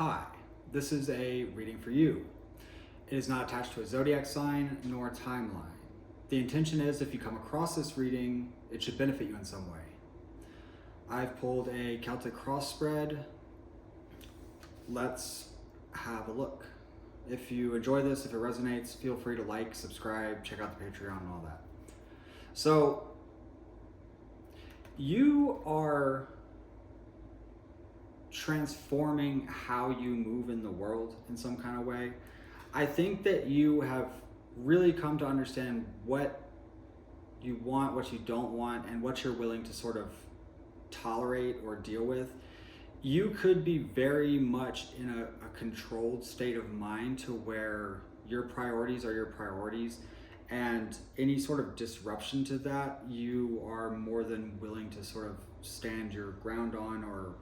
Hi, this is a reading for you. It is not attached to a zodiac sign nor a timeline. The intention is if you come across this reading, it should benefit you in some way. I've pulled a Celtic cross spread. Let's have a look. If you enjoy this, if it resonates, feel free to like, subscribe, check out the Patreon and all that. So, you are transforming how you move in the world in some kind of way. I think that you have really come to understand what you want, what you don't want, and what you're willing to sort of tolerate or deal with. You could be very much in a controlled state of mind to where your priorities are your priorities, and any sort of disruption to that, you are more than willing to sort of stand your ground on, or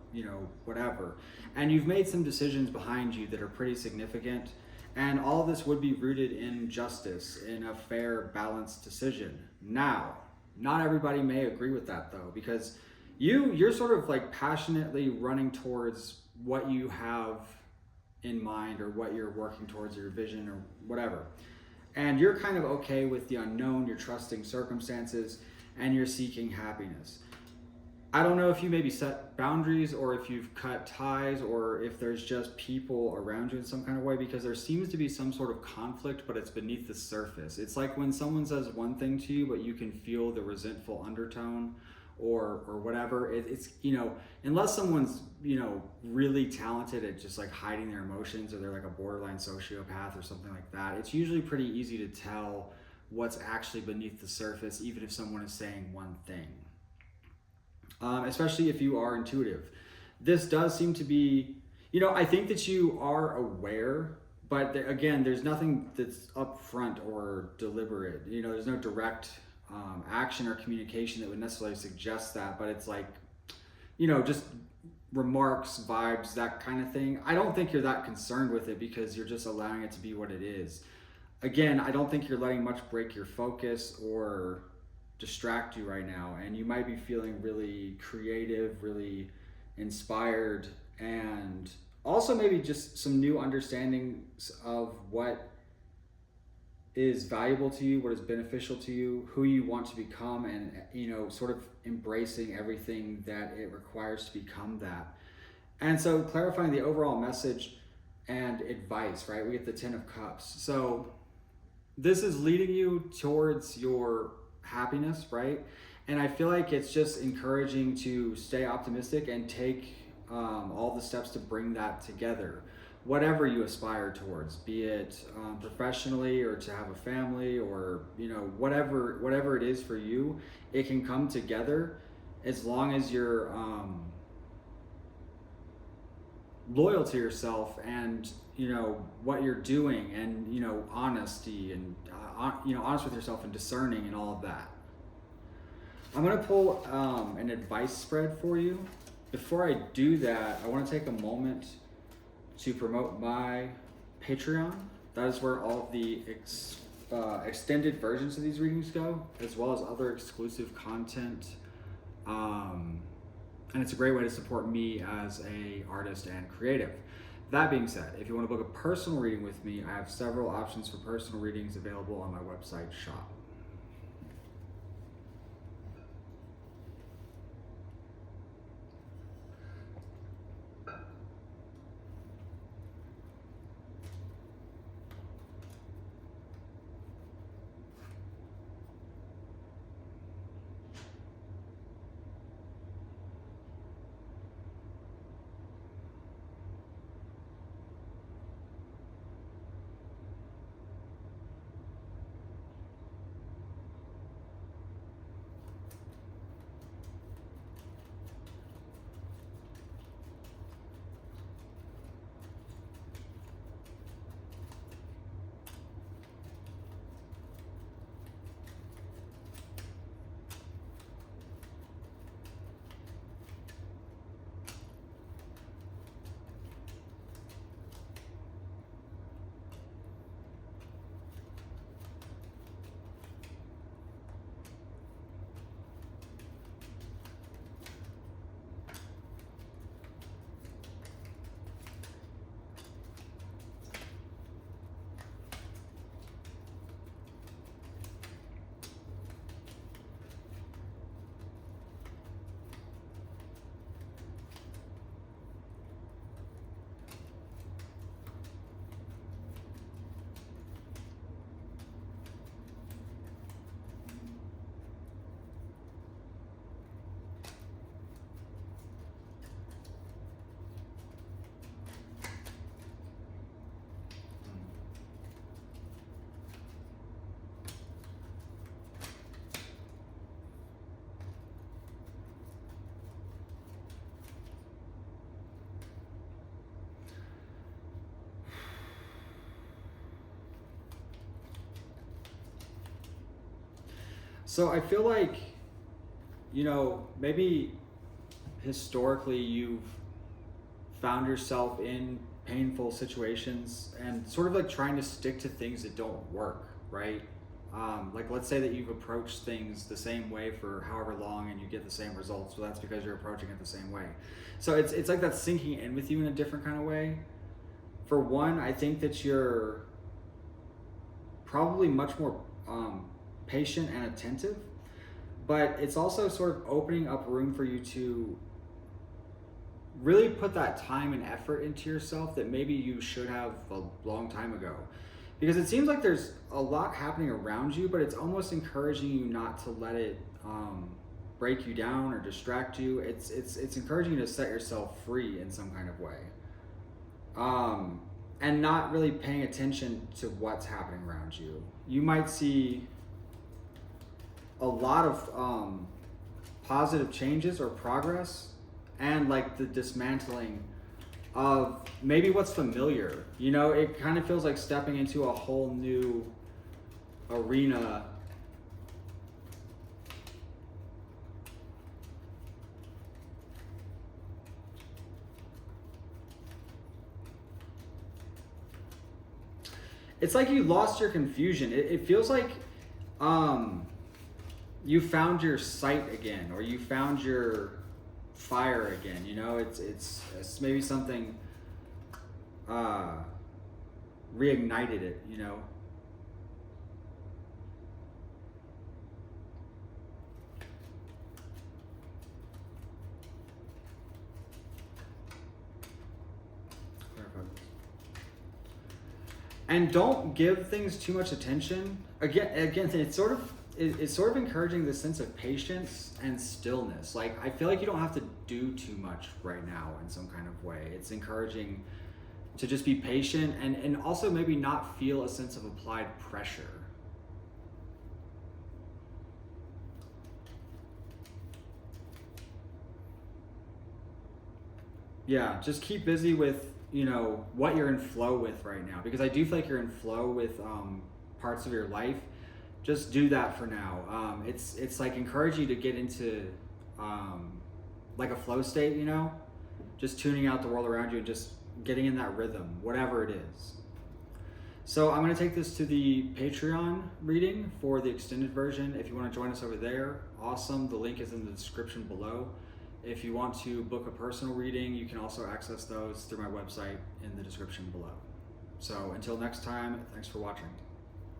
whatever. And you've made some decisions behind you that are pretty significant, and all of this would be rooted in justice, in a fair, balanced decision. Now, not everybody may agree with that though, because you're sort of like passionately running towards what you have in mind, or what you're working towards, your vision or whatever. And you're kind of okay with the unknown, you're trusting circumstances, and you're seeking happiness. I don't know if you maybe set boundaries, or if you've cut ties, or if there's just people around you in some kind of way, because there seems to be some sort of conflict, but it's beneath the surface. It's like when someone says one thing to you, but you can feel the resentful undertone, or whatever. It's unless someone's really talented at just like hiding their emotions, or they're like a borderline sociopath or something like that, it's usually pretty easy to tell what's actually beneath the surface, even if someone is saying one thing. Especially if you are intuitive. This does seem to be, I think that you are aware, but again, there's nothing that's upfront or deliberate. There's no direct action or communication that would necessarily suggest that, but it's like, just remarks, vibes, that kind of thing. I don't think you're that concerned with it, because you're just allowing it to be what it is. Again, I don't think you're letting much break your focus or distract you right now, and you might be feeling really creative, really inspired, and also maybe just some new understandings of what is valuable to you, what is beneficial to you, who you want to become, and sort of embracing everything that it requires to become that. And so clarifying the overall message and advice, right? We get the 10 of Cups. So this is leading you towards your happiness, right? And I feel like it's just encouraging to stay optimistic and take all the steps to bring that together. Whatever you aspire towards, be it professionally, or to have a family, or whatever it is for you, it can come together as long as you're loyal to yourself, and what you're doing, and honesty, and honest with yourself, and discerning, and all of that. I'm gonna pull an advice spread for you. Before I do that, I want to take a moment to promote my Patreon. That is where all of the extended versions of these readings go, as well as other exclusive content. And it's a great way to support me as a artist and creative. That being said, if you want to book a personal reading with me, I have several options for personal readings available on my website shop. So I feel like, maybe historically you've found yourself in painful situations and sort of like trying to stick to things that don't work, right? Like let's say that you've approached things the same way for however long and you get the same results. Well, that's because you're approaching it the same way. So it's like that's sinking in with you in a different kind of way. For one, I think that you're probably much more patient and attentive, but it's also sort of opening up room for you to really put that time and effort into yourself that maybe you should have a long time ago. Because it seems like there's a lot happening around you, but it's almost encouraging you not to let it break you down or distract you. It's encouraging you to set yourself free in some kind of way. And not really paying attention to what's happening around you. You might see a lot of positive changes or progress, and like the dismantling of maybe what's familiar. It kind of feels like stepping into a whole new arena. It's like you lost your confusion. It feels like you found your sight again, or you found your fire again. It's maybe something reignited it. And don't give things too much attention. Again, it's sort of encouraging this sense of patience and stillness. Like I feel like you don't have to do too much right now in some kind of way. It's encouraging to just be patient and also maybe not feel a sense of applied pressure. Yeah, just keep busy with what you're in flow with right now, because I do feel like you're in flow with parts of your life. Just do that for now. It's like encourage you to get into like a flow state, just tuning out the world around you and just getting in that rhythm, whatever it is. So I'm going to take this to the Patreon reading for the extended version. If you want to join us over there, awesome. The link is in the description below. If you want to book a personal reading, you can also access those through my website in the description below. So until next time, thanks for watching.